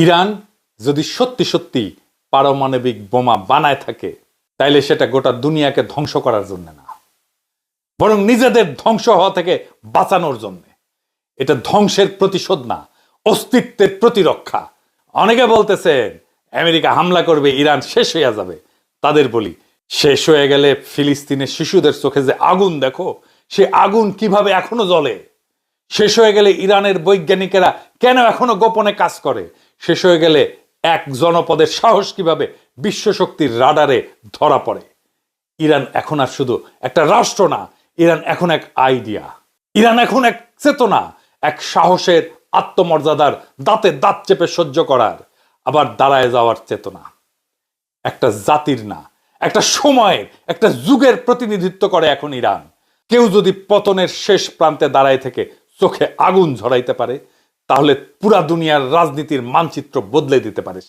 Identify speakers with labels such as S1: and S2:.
S1: Iran যদি সত্যি সত্যি পারমাণবিক বোমা বানায় থাকে তাইলে সেটা গোটা দুনিয়াকে ধ্বংস করার জন্য না, বরং নিজেদের ধ্বংস হওয়া থেকে বাঁচানোর জন্য। এটা ধ্বংসের প্রতিশোধ না, অস্তিত্বের প্রতিরক্ষা। অনেকে বলতেছেন আমেরিকা হামলা করবে, ইরান শেষ হয়ে যাবে। তাদের বলি, শেষ হয়ে গেলে ফিলিস্তিনের শিশুদের চোখে যে আগুন দেখো, সে আগুন কিভাবে এখনো জ্বলে? শেষ হয়ে গেলে ইরানের বৈজ্ঞানিকেরা কেন এখনো গোপনে কাজ করে? শেষ হয়ে গেলে এক জনপদের সাহস কিভাবে বিশ্বশক্তির রাডারে ধরা পড়ে? ইরান এখন আর শুধু একটা রাষ্ট্র না, ইরান এখন এক আইডিয়া, ইরান এখন এক চেতনা, এক সাহসের, আত্মমর্যাদার, দাঁতে দাঁত চেপে সহ্য করার, আবার দাঁড়ায় যাওয়ার চেতনা। একটা জাতির না, একটা সময়ের, একটা যুগের প্রতিনিধিত্ব করে এখন ইরান। কেউ যদি পতনের শেষ প্রান্তে দাঁড়ায় থেকে চোখে আগুন ঝরাইতে পারে, তাহলে পুরা দুনিয়ার রাজনীতির মানচিত্র বদলে দিতে পারে।